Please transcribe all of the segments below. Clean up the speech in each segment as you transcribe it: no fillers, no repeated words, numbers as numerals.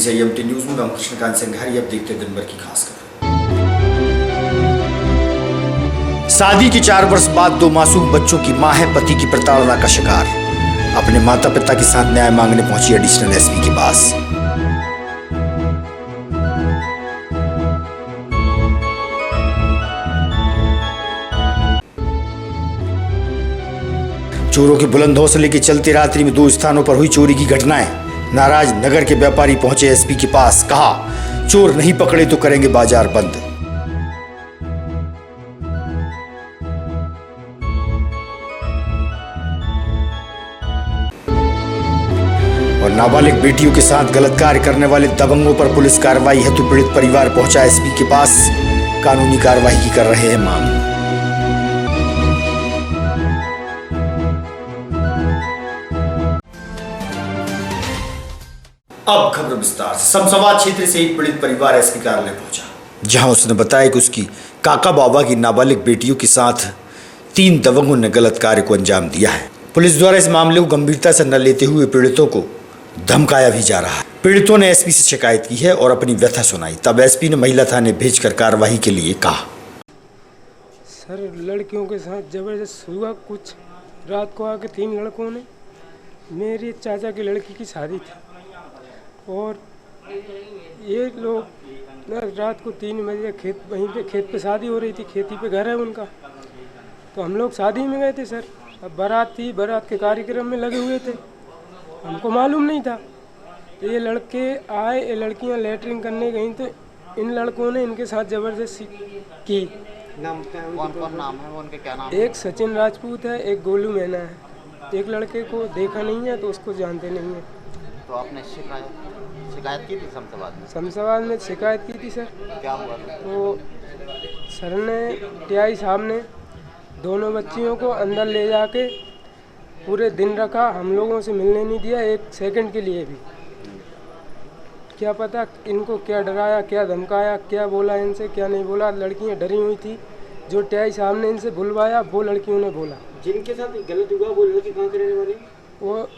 CIMT news में मैं कृष्णकांत संघारी। अब देखते दिन भर की खास खबर। शादी के 4 वर्ष बाद 2 मासूम बच्चों की मां है पति की प्रताड़ना का शिकार। अपने माता पिता के साथ न्याय मांगने पहुंची एडिशनल एसपी के पास। चोरों के बुलंद हौसले के चलते रात्रि में 2 स्थानों पर हुई चोरी की घटनाएं। नाराज नगर के व्यापारी पहुंचे एसपी के पास, कहा चोर नहीं पकड़े तो करेंगे बाजार बंद। और नाबालिग बेटियों के साथ गलत कार्य करने वाले दबंगों पर पुलिस कार्रवाई हेतु पीड़ित परिवार पहुंचा एसपी के पास। कानूनी कार्रवाई की कर रहे हैं मांग। अब खबर विस्तार से। समसवा क्षेत्र से एक पीड़ित परिवार एसपी कार्यालय पहुंचा, जहां उसने बताया कि उसकी काका बाबा की नाबालिग बेटियों के साथ 3 दबंगों ने गलत कार्य को अंजाम दिया है। पुलिस द्वारा इस मामले को गंभीरता से न लेते हुए पीड़ितों को धमकाया भी जा रहा है। पीड़ितों ने एसपी से शिकायत की है और अपनी व्यथा सुनाई। तब एसपी ने महिला थाने भेजकर कार्रवाई के लिए कहा। सर, लड़कियों के साथ जबरदस्त हुआ कुछ। रात को आके 3 लड़कों ने, मेरी चाचा की लड़की की शादी थी और ये लोग रात को 3 बजे वहीं पे खेत पे शादी हो रही थी, खेती पे घर है उनका। तो हम लोग शादी में गए थे सर। अब बारात थी, बारात के कार्यक्रम में लगे हुए थे, हमको मालूम नहीं था। तो ये लड़के आए, ये लड़कियां लैटरिन करने गई तो इन लड़कों ने इनके साथ जबरदस्ती की। कौन नाम है वो, उनके क्या नाम? एक सचिन राजपूत है, एक गोलू मैना है। एक लड़के को देखा नहीं है तो उसको जानते नहीं है। तो आपने शिकायत की थी शमशाबाद में? शमशाबाद में शिकायत की थी सर। क्या हुआ? तो सर ने, टीआई साहब ने दोनों बच्चियों को अंदर ले जाके पूरे दिन रखा, हम लोगों से मिलने नहीं दिया 1 सेकंड के लिए भी। क्या पता इनको क्या डराया, क्या धमकाया, क्या बोला इनसे, क्या नहीं बोला। लड़कियां डरी हुई थी। जो टीआई साहब ने इनसे बुलवाया वो लड़कियों ने बोला। जिनके साथ गलत हुआ वो लड़की कहाँ के रहने वाली? वो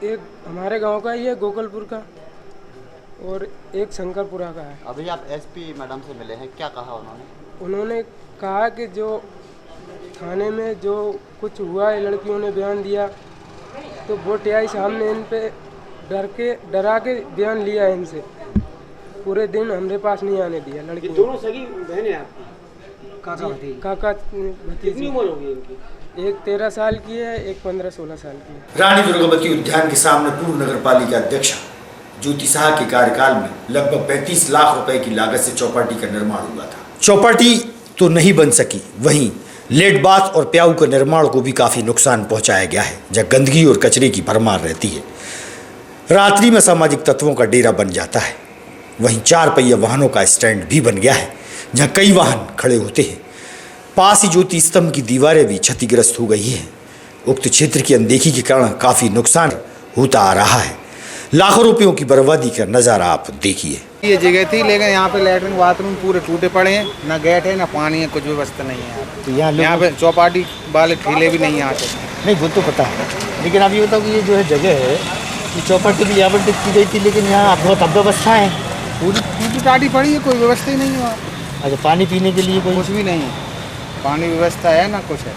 एक हमारे गांव का ही है, गोकलपुर का, और एक शंकरपुरा का है। अभी आप एसपी मैडम से मिले हैं, क्या कहा उन्होंने? उन्होंने कहा कि जो थाने में जो कुछ हुआ है, लड़कियों ने बयान दिया तो वो टीआई साहब ने इन पे डरा के बयान लिया इनसे। पूरे दिन हमारे पास नहीं आने दिया लड़की। दोनों सगी बहन है आपकी? काका कितनी उम्र होगी इनकी? एक 13 साल की है, एक 15-16 साल की है। रानी दुर्गावती उद्यान के सामने पूर्व नगर पालिका अध्यक्ष ज्योति शाह के कार्यकाल में लगभग 35 लाख रुपए की लागत से चौपाटी का निर्माण हुआ था। चौपाटी तो नहीं बन सकी, वहीं लेट बाथ और प्याऊ के निर्माण को भी काफी नुकसान पहुंचाया गया है, जहां गंदगी और कचरे की भरमार रहती है। रात्रि में सामाजिक तत्वों का डेरा बन जाता है। वहीं 4 पहिया वाहनों का स्टैंड भी बन गया है, जहां कई वाहन खड़े होते हैं। पास ही ज्योति स्तंभ की दीवारें भी क्षतिग्रस्त हो गई हैं। उक्त क्षेत्र की अनदेखी के कारण काफी नुकसान होता आ रहा है। लाखों रुपयों की बर्बादी का नजारा आप देखिए। ये जगह थी, लेकिन यहाँ पे लैट्रिन बाथरूम पूरे टूटे पड़े हैं, ना गेट है ना पानी है, कुछ व्यवस्था नहीं है। तो यहाँ पे चौपाटी वाले ठेले भी नहीं आते। नहीं, वो तो पता है, लेकिन अब ये बताओ कि ये जो है जगह है, ये चौपाटी भी यहाँ पर की गई थी, लेकिन यहाँ बहुत अव्यवस्था है, पूरी टूटी टाटी पड़ी है, कोई व्यवस्था ही नहीं है। अच्छा, पानी पीने के लिए कोई कुछ भी नहीं है, पानी व्यवस्था है ना कुछ है।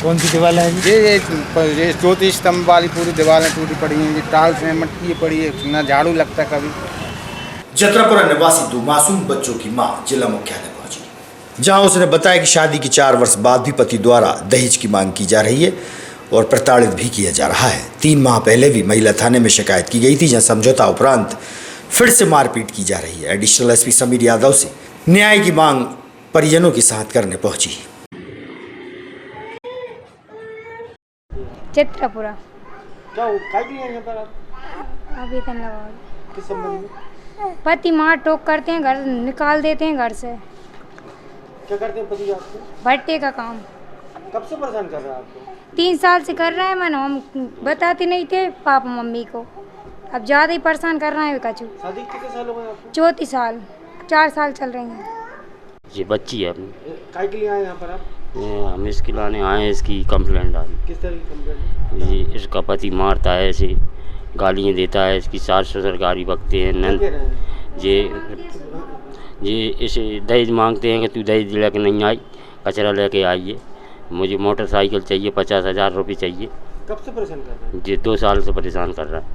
कौन सी दीवार है? ये ज्योति स्तंभ वाली पूरी दीवारें टूटी पड़ी हैं, टाइल्स में मट्टी पड़ी है, ना झाड़ू लगता कभी। जतरापुरा निवासी 2 मासूम बच्चों की मां जिला मुख्यालय पहुंची, जहां उसने बताया कि शादी के 4 वर्ष बाद भी पति द्वारा दहेज की मांग की जा रही है और प्रताड़ित भी किया जा रहा है। 3 माह पहले भी महिला थाने में शिकायत की गई थी, जहां समझौता उपरांत फिर से मारपीट की जा रही है। एडिशनल एसपी समीर यादव से न्याय की मांग परिजनों के साथ करने पहुंची। चित्रपुरा। क्या यहाँ पर आप? आवेदन लगा। किस संबंध में? पति मार टोक करते हैं, घर निकाल देते हैं घर से। क्या करते हैं पति आपको? भट्टे का काम। कब से परेशान कर रहा है आपको? 3 साल से कर रहा है। मैंने हम बताते नहीं थे पापा मम्मी को, अब ज़्यादा ही परेशान कर रहा है कचू। शादी कितने साल हो गए आपको? 34 साल, 4 साल चल रही हैं। ये बच्ची है अपनी। काय के लिए आए यहाँ पर आप? हम इसके लाने आए हैं, इसकी कंप्लेंट डाली। किस तरह की कंप्लेंट? ये इसका पति मारता है ऐसे, गालियाँ देता है, इसकी सास ससुर गाली बकते हैं। क्या कह रहे हैं? ये इसे दहेज मांगते हैं कि तू दहेज लेके नहीं आई, कचरा लेके आइए। मुझे मोटरसाइकिल चाहिए, 50,000 रुपये चाहिए। कब से परेशान कर रहे हैं? ये 2 साल से परेशान कर रहा है।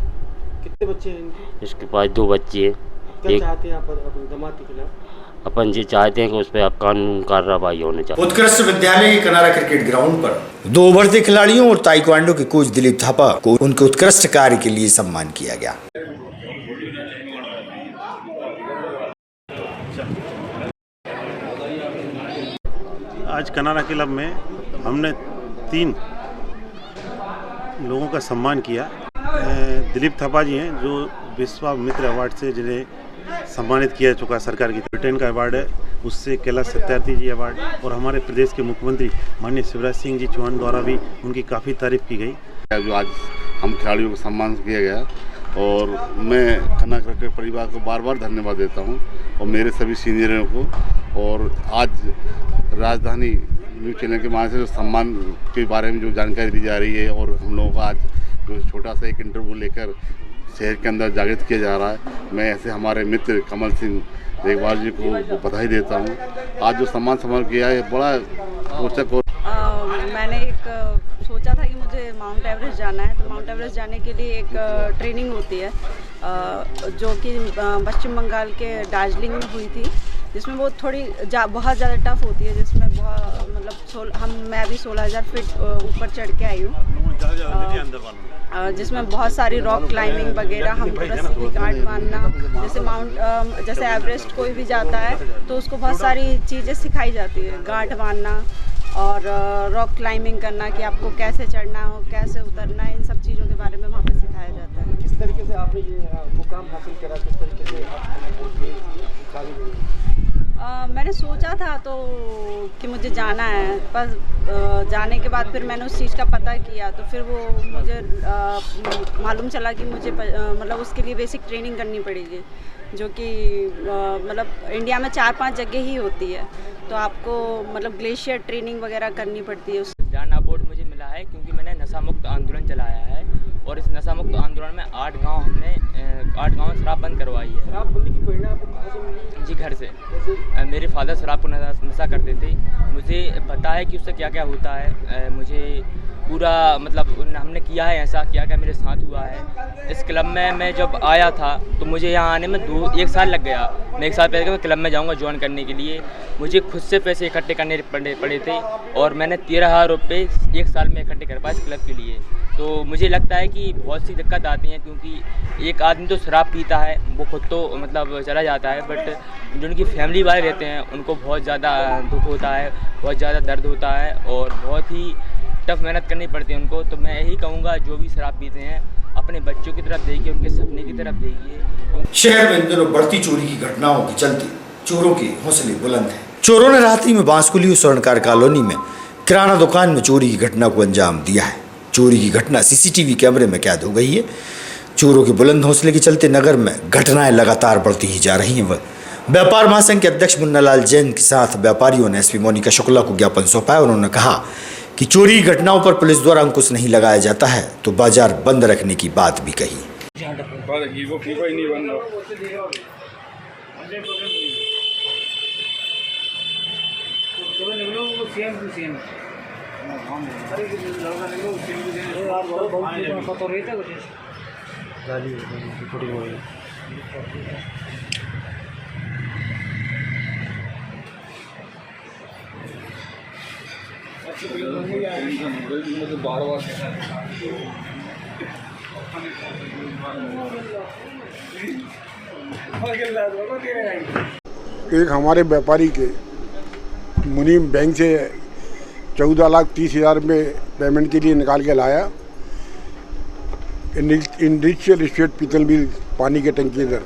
कितने बच्चे हैं इनके? इसके पास 2 बच्चे हैं। क्या चाहते हैं आप अपने दामाद के खिलाफ? अपन ये चाहते हैं कि उस पर अब कानून कार्रवाई होने चाहिए। उत्कृष्ट विद्यालय के कनारा क्रिकेट ग्राउंड पर 2 उभरते खिलाड़ियों और ताइक्वांडो के कोच दिलीप थापा को उनके उत्कृष्ट कार्य के लिए सम्मान किया गया। आज कनारा क्लब में हमने 3 लोगों का सम्मान किया। दिलीप थापा जी हैं जो विश्वामित्र अवार्ड से जिन्हें सम्मानित किया चुका सरकार की ब्रिटेन का अवार्ड है, उससे कैलाश सत्यार्थी जी अवार्ड, और हमारे प्रदेश के मुख्यमंत्री माननीय शिवराज सिंह जी चौहान द्वारा भी उनकी काफ़ी तारीफ की गई। जो आज हम खिलाड़ियों को सम्मान किया गया, और मैं कनारा क्रिकेट परिवार को बार बार धन्यवाद देता हूं, और मेरे सभी सीनियरों को। और आज राजधानी न्यूज़ चैनल के माध्यम से जो सम्मान के बारे में जो जानकारी दी जा रही है, और हम लोगों का आज जो छोटा सा एक इंटरव्यू लेकर शहर के अंदर जागृत किया जा रहा है, मैं ऐसे हमारे मित्र कमल सिंह देखभाल जी को बधाई देता हूँ। आज जो सम्मान समारोह किया है बड़ा रोचक और मैंने एक सोचा था कि मुझे माउंट एवरेस्ट जाना है, तो माउंट एवरेस्ट जाने के लिए एक ट्रेनिंग होती है जो कि पश्चिम बंगाल के दार्जिलिंग में हुई थी, जिसमें वो बहुत ज़्यादा टफ होती है, जिसमें बहुत मतलब मैं भी 16,000 फीट ऊपर चढ़ के आई हूँ, जिसमें बहुत सारी रॉक क्लाइंबिंग वगैरह, हमको रस्सी की गांठ बांधना, जैसे एवरेस्ट कोई भी जाता है तो उसको बहुत सारी चीज़ें सिखाई जाती है, गांठ बांधना और रॉक क्लाइंबिंग करना, कि आपको कैसे चढ़ना हो, कैसे उतरना है, इन सब चीज़ों के बारे में वहाँ पे सिखाया जाता है। किस तरीके से आपने ये मुकाम हासिल करा, किस तरीके से मैंने सोचा था तो कि मुझे जाना है, पर जाने के बाद फिर मैंने उस चीज़ का पता किया, तो फिर वो मुझे मालूम चला कि मुझे मतलब उसके लिए बेसिक ट्रेनिंग करनी पड़ेगी, जो कि मतलब इंडिया में 4-5 जगह ही होती है, तो आपको मतलब ग्लेशियर ट्रेनिंग वगैरह करनी पड़ती है। जान अवार्ड मुझे मिला है क्योंकि मैंने नशा मुक्त आंदोलन चलाया है, और इस नशा मुक्त आंदोलन में 8 गांव शराब बंद करवाई है। शराब बंदी की प्रेरणा आपको कहाँ से मिली? जी, घर से। मेरे फादर शराब को नशा करते थे, मुझे पता है कि उससे क्या क्या होता है, मुझे पूरा मतलब हमने किया है, ऐसा क्या क्या मेरे साथ हुआ है। इस क्लब में मैं जब आया था तो मुझे यहाँ आने में 1 साल लग गया। मैं 1 साल पहले मैं क्लब में जाऊँगा ज्वाइन करने के लिए, मुझे खुद से पैसे इकट्ठे करने पड़े थे, और मैंने 13,000 रुपये 1 साल में इकट्ठे कर पाया इस क्लब के लिए। तो मुझे लगता है कि बहुत सी दिक्कत आती हैं, क्योंकि एक आदमी तो शराब पीता है, वो खुद तो मतलब चला जाता है, बट जो उनकी फैमिली वाले रहते हैं उनको बहुत ज़्यादा दुख होता है, बहुत ज़्यादा दर्द होता है, और बहुत ही टफ मेहनत करनी पड़ती है उनको। तो मैं यही कहूँगा, जो भी शराब पीते हैं अपने बच्चों की तरफ देखिए, उनके सपने की तरफ देखिए। शहर में इन दिनों बढ़ती चोरी की घटनाओं के चलते चोरों के हौसले बुलंद हैं। चोरों ने रात्रि में बांसकुली और स्वर्णकार कॉलोनी में किराना दुकान में चोरी की घटना को अंजाम दिया है। चोरी की घटना सीसीटीवी कैमरे में कैद हो गई है। चोरों के बुलंद हौसले के चलते नगर में घटनाएं लगातार बढ़ती ही जा रही हैं। व्यापार महासंघ के अध्यक्ष मुन्नालाल जैन के साथ व्यापारियों ने एसपी मोनिका शुक्ला को ज्ञापन सौंपा है। उन्होंने कहा कि चोरी की घटनाओं पर पुलिस द्वारा अंकुश नहीं लगाया जाता है तो बाजार बंद रखने की बात भी कही। एक हमारे व्यापारी के मुनीम बैंक से 14,30,000 में पेमेंट के लिए निकाल के लाया। इंडस्ट्रियल स्टेट पीतल मिल पानी के टंकी इधर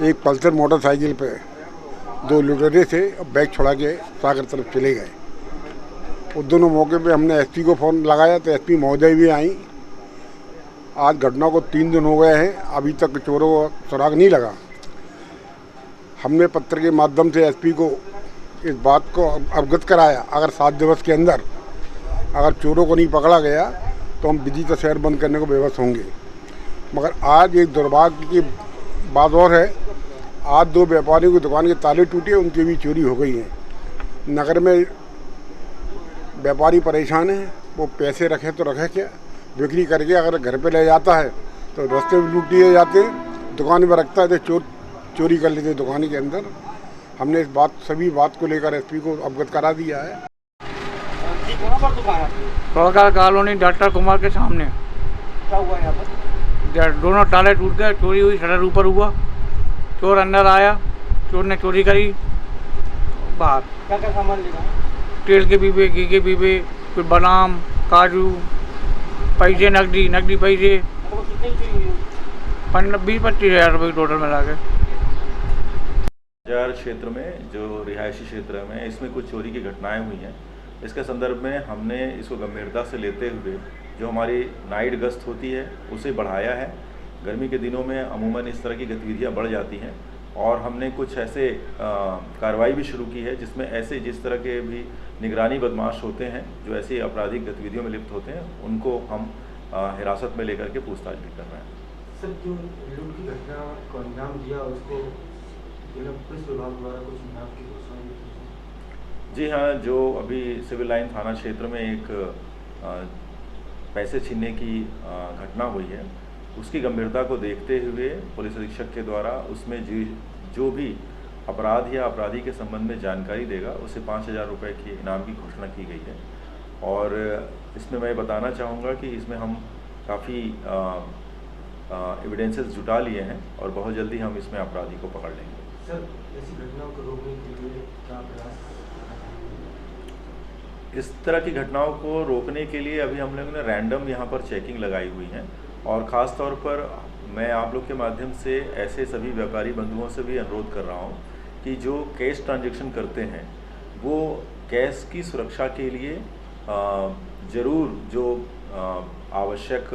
एक पल्सर मोटरसाइकिल पे 2 लुटेरे से बैग छुड़ा के सागर तरफ चले गए। उस दोनों मौके पे हमने एसपी को फ़ोन लगाया तो एसपी महोदय भी आई। आज घटना को 3 दिन हो गए हैं, अभी तक चोरों को सुराग नहीं लगा। हमने पत्र के माध्यम से एसपी को इस बात को अवगत कराया, अगर 7 दिवस के अंदर अगर चोरों को नहीं पकड़ा गया तो हम विधि का शहर बंद करने को बेबस होंगे। मगर आज एक दुर्भाग्य की बात और है, आज 2 व्यापारियों की दुकान के ताले टूटे, उनकी भी चोरी हो गई है। नगर में व्यापारी परेशान है, वो पैसे रखे तो रखे क्या, बिक्री करके अगर घर पे ले जाता है तो रास्ते में लूट लिए जाते हैं, दुकान में रखता है तो चोरी कर लेते हैं दुकान के अंदर। हमने इस सभी बात को लेकर एसपी को अवगत करा दिया है। कहाँ पर दुकान है? सोलका कॉलोनी डॉक्टर कुमार के सामने। क्या हुआ यहाँ पर? दोनों ताले टूट गए, चोरी हुई, शटर ऊपर हुआ, चोर अंदर आया, चोर ने चोरी करी बाहर। क्या क्या सामान लेगा? तेल के पीपे, घी के पीपे, कुछ बादाम, काजू, पैसे, नकदी पैसे, तो कितनी चोरी हुई? 20-25 हज़ार रुपये टोटल मिला के। बाजार क्षेत्र में जो रिहायशी क्षेत्र में इसमें कुछ चोरी की घटनाएं हुई हैं। इसके संदर्भ में हमने इसको गंभीरता से लेते हुए जो हमारी नाइट गश्त होती है उसे बढ़ाया है। गर्मी के दिनों में अमूमन इस तरह की गतिविधियां बढ़ जाती हैं और हमने कुछ ऐसे कार्रवाई भी शुरू की है जिसमें ऐसे जिस तरह के भी निगरानी बदमाश होते हैं जो ऐसी आपराधिक गतिविधियों में लिप्त होते हैं उनको हम हिरासत में लेकर के पूछताछ भी कर रहे हैं। सर, जो लूट की घटना को अंजाम दिया उसको पुलिस विभाग द्वारा कुछ इनाम की घोषणा? जी हाँ, जो अभी सिविल लाइन थाना क्षेत्र में एक पैसे छीनने की घटना हुई है उसकी गंभीरता को देखते हुए पुलिस अधीक्षक के द्वारा उसमें जो भी अपराध या अपराधी के संबंध में जानकारी देगा उसे 5,000 रुपये की इनाम की घोषणा की गई है। और इसमें मैं बताना चाहूँगा कि इसमें हम काफ़ी एविडेंसेस जुटा लिए हैं और बहुत जल्दी हम इसमें अपराधी को पकड़ लेंगे। सर, ऐसी घटनाओं को रोकने के लिए क्या प्रयास? इस तरह की घटनाओं को रोकने के लिए अभी हम लोगों ने रैंडम यहाँ पर चेकिंग लगाई हुई है और ख़ास तौर पर मैं आप लोग के माध्यम से ऐसे सभी व्यापारी बंधुओं से भी अनुरोध कर रहा हूँ कि जो कैश ट्रांजैक्शन करते हैं वो कैश की सुरक्षा के लिए ज़रूर जो आवश्यक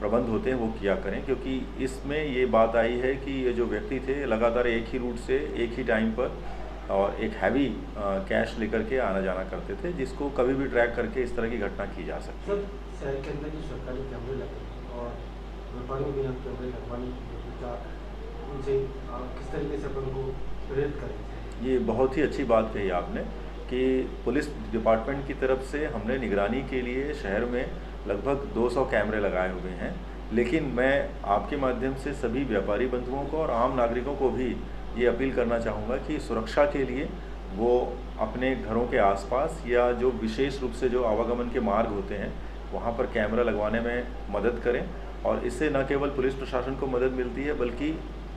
प्रबंध होते हैं वो किया करें, क्योंकि इसमें ये बात आई है कि ये जो व्यक्ति थे लगातार एक ही रूट से एक ही टाइम पर और एक हैवी कैश लेकर के आना जाना करते थे जिसको कभी भी ट्रैक करके इस तरह की घटना की जा सकती है। शहर के अंदर जो सरकारी कैमरे लगे और व्यापारियों में यहाँ कैमरे लगवाने की उनसे किस तरीके से अपन को प्रेरित करें? ये बहुत ही अच्छी बात कही आपने कि पुलिस डिपार्टमेंट की तरफ से हमने निगरानी के लिए शहर में लगभग 200 कैमरे लगाए हुए हैं, लेकिन मैं आपके माध्यम से सभी व्यापारी बंधुओं को और आम नागरिकों को भी ये अपील करना चाहूँगा कि सुरक्षा के लिए वो अपने घरों के आसपास या जो विशेष रूप से जो आवागमन के मार्ग होते हैं वहाँ पर कैमरा लगवाने में मदद करें और इससे न केवल पुलिस प्रशासन को मदद मिलती है बल्कि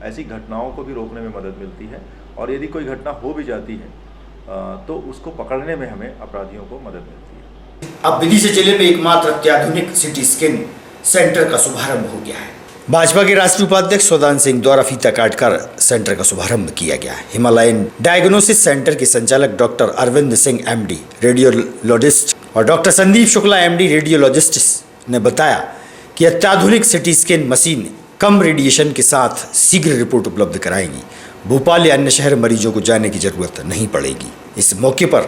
ऐसी घटनाओं को भी रोकने में मदद मिलती है और यदि कोई घटना हो भी जाती है तो उसको पकड़ने में हमें अपराधियों को मदद मिलती है। अब विदिशा जिले में एकमात्र अत्याधुनिक सिटी स्कैन सेंटर का शुभारंभ हो गया है। भाजपा के राष्ट्रीय उपाध्यक्ष सौदान सिंह द्वारा फीता काटकर सेंटर का शुभारंभ किया गया है। हिमालयन डायग्नोसिस सेंटर के संचालक doctor Arvind Singh MD radiologist और doctor Sandeep Shukla MD radiologist ने बताया कि अत्याधुनिक सिटी स्कैन मशीन कम रेडिएशन के साथ शीघ्र रिपोर्ट उपलब्ध कराएगी। भोपाल या अन्य शहर मरीजों को जाने की जरूरत नहीं पड़ेगी। इस मौके पर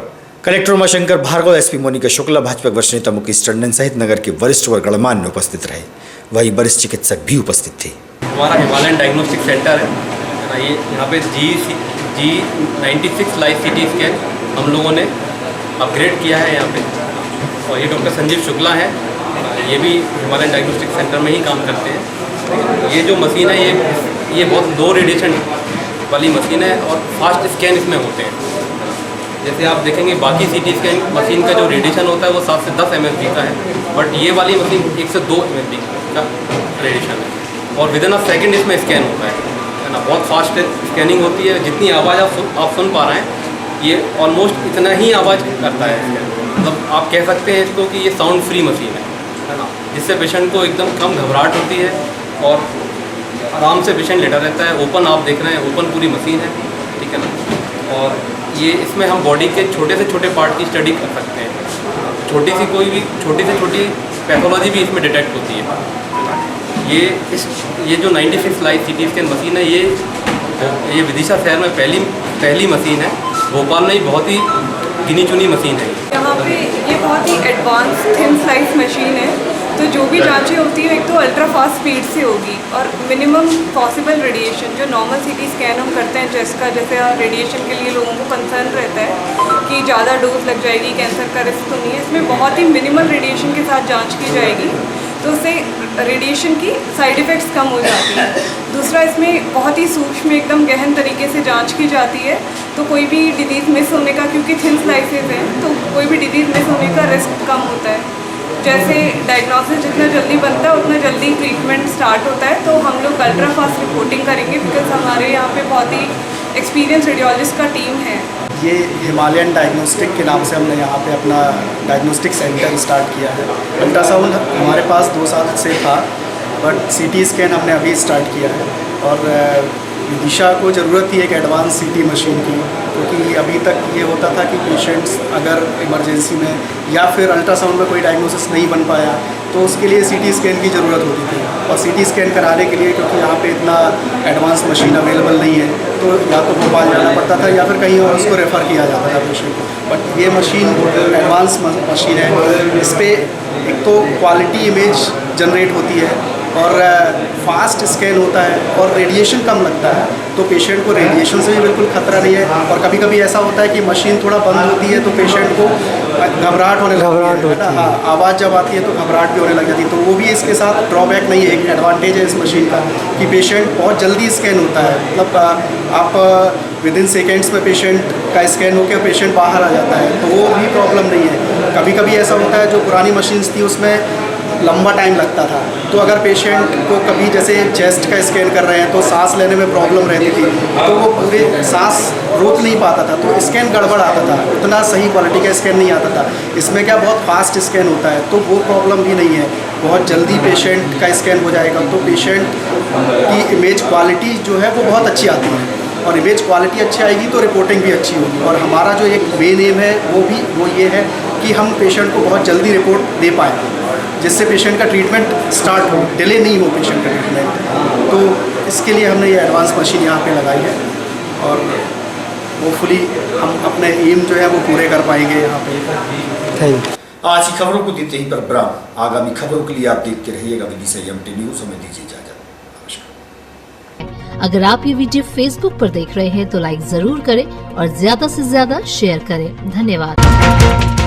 कलेक्टर उमाशंकर भार्गव, एसपी मोनिका शुक्ला, भाजपा वरिष्ठ नेता मुकेश टंडन सहित नगर के वरिष्ठ व गणमान्य उपस्थित रहे। वहीं वरिष्ठ चिकित्सक भी उपस्थित थे। हमारा हिमालयन डायग्नोस्टिक सेंटर है ना, ये यहाँ पे G96 लाइव सिटी स्कैन हम लोगों ने अपग्रेड किया है यहाँ पे। और ये डॉक्टर संजीव शुक्ला है, ये भी हिमालयन डायग्नोस्टिक सेंटर में ही काम करते हैं। ये जो मशीन है ये बहुत लो रेडिएशन वाली मशीन है और फास्ट स्कैन इसमें होते हैं। जैसे आप देखेंगे बाकी सीटी स्कैन मशीन का जो रेडिएशन होता है वो 7 से 10 mSv का है, बट ये वाली मशीन 1 से 2 mSv का रेडिएशन है और विदिन अ सेकेंड इसमें स्कैन होता है ना। बहुत फास्ट स्कैनिंग होती है। जितनी आवाज़ आप सुन पा रहे हैं ये ऑलमोस्ट इतना ही आवाज़ करता है। मतलब आप कह सकते हैं इसको कि ये साउंड फ्री मशीन है ना, जिससे पेशेंट को एकदम कम घबराहट होती है और आराम से पेशेंट लेटा रहता है। ओपन आप देख रहे हैं, ओपन पूरी मशीन है, ठीक है ना। और ये इसमें हम बॉडी के छोटे से छोटे पार्ट की स्टडी कर सकते हैं। छोटी सी कोई भी छोटी से छोटी पैथोलॉजी भी इसमें डिटेक्ट होती है। ये जो 96 लाइव सिटी स्कैन मशीन है ये विदिशा शहर में पहली मशीन है। भोपाल में ही बहुत ही गिनी चुनी मशीन है। यहाँ पे ये बहुत ही एडवांस थिन स्लाइस मशीन है तो जो भी जांचें होती है एक तो अल्ट्रा फास्ट स्पीड से होगी और मिनिमम पॉसिबल रेडिएशन, जो नॉर्मल सीटी स्कैन हम करते हैं चेस्ट का, जैसे रेडिएशन के लिए लोगों को कंसर्न रहता है कि ज़्यादा डोज लग जाएगी, कैंसर का रिस्क तो नहीं है, इसमें बहुत ही मिनिमल रेडिएशन के साथ जांच की जाएगी, तो उससे रेडिएशन की साइड इफ़ेक्ट्स कम हो जाती हैं। दूसरा, इसमें बहुत ही सूक्ष्म एकदम गहन तरीके से जांच की जाती है, तो कोई भी डिजीज़ मिस होने का, क्योंकि थिन स्लाइसेस हैं तो कोई भी डिजीज़ मिस होने का रिस्क कम होता है। जैसे डायग्नोसिस जितना जल्दी बनता है उतना जल्दी ट्रीटमेंट स्टार्ट होता है। तो हम लोग अल्ट्रा फास्ट रिपोर्टिंग करेंगे बिकॉज हमारे यहाँ पे बहुत ही एक्सपीरियंस रेडियोलॉजिस्ट का टीम है। ये हिमालयन डायग्नोस्टिक के नाम से हमने यहाँ पे अपना डायग्नोस्टिक सेंटर स्टार्ट किया है। अल्ट्रासाउंड हमारे पास 2 साल से था, बट सीटी स्कैन हमने अभी स्टार्ट किया है और विदिशा को ज़रूरत थी एक एडवांस सीटी मशीन की, क्योंकि अभी तक ये होता था कि पेशेंट्स अगर इमरजेंसी में या फिर अल्ट्रासाउंड में कोई डायग्नोसिस नहीं बन पाया तो उसके लिए सीटी स्कैन की ज़रूरत होती थी, और सीटी स्कैन कराने के लिए क्योंकि यहाँ पे इतना एडवांस मशीन अवेलेबल नहीं है तो या तो भोपाल जाना पड़ता था या फिर कहीं और उसको रेफ़र किया जाता था पेशेंट को। बट ये मशीन एडवांस मशीन है, इस पर एक तो क्वालिटी इमेज जनरेट होती है और फास्ट स्कैन होता है और रेडिएशन कम लगता है, तो पेशेंट को रेडिएशन से भी बिल्कुल खतरा नहीं है। और कभी कभी ऐसा होता है कि मशीन थोड़ा बंद होती है तो पेशेंट को घबराहट होने लगती है ना, हाँ, आवाज़ जब आती है तो घबराहट भी होने लग जाती है, तो वो भी इसके साथ ड्रॉबैक नहीं है, एक एडवांटेज है इस मशीन का कि पेशेंट बहुत जल्दी स्कैन होता है। मतलब आप विदिन सेकेंड्स में पेशेंट का स्कैन होकर पेशेंट बाहर आ जाता है, तो वो भी प्रॉब्लम नहीं है। कभी कभी ऐसा होता है जो पुरानी मशीन्स थी उसमें लंबा टाइम लगता था, तो अगर पेशेंट को कभी जैसे चेस्ट का स्कैन कर रहे हैं तो सांस लेने में प्रॉब्लम रहती थी, तो वो पूरे सांस रोक नहीं पाता था, तो स्कैन गड़बड़ आता था, उतना सही क्वालिटी का स्कैन नहीं आता था। इसमें क्या बहुत फास्ट स्कैन होता है, तो वो प्रॉब्लम भी नहीं है, बहुत जल्दी पेशेंट का स्कैन हो जाएगा, तो पेशेंट की इमेज क्वालिटी जो है वो बहुत अच्छी आती है, और इमेज क्वालिटी अच्छी आएगी तो रिपोर्टिंग भी अच्छी होगी। और हमारा जो एक मेन एम है वो ये है कि हम पेशेंट को बहुत जल्दी रिपोर्ट दे पाएँ, जिससे पेशेंट का ट्रीटमेंट स्टार्ट हो, डिले नहीं हो पेशेंट का ट्रीटमेंट। तो इसके लिए हमने ये एडवांस मशीन यहाँ पे लगाई है और होपफुली हम अपने एम जो है वो पूरे कर पाएंगे यहाँ पे। Thank you. आज की खबरों को देते ही पर विराम। आगामी खबरों के लिए आप देखते रहिएगा विदिशा एमटी न्यूज़। हमें दीजिए इजाजत। अगर आप ये वीडियो फेसबुक पर देख रहे हैं तो लाइक जरूर करें और ज्यादा से ज्यादा शेयर करें। धन्यवाद।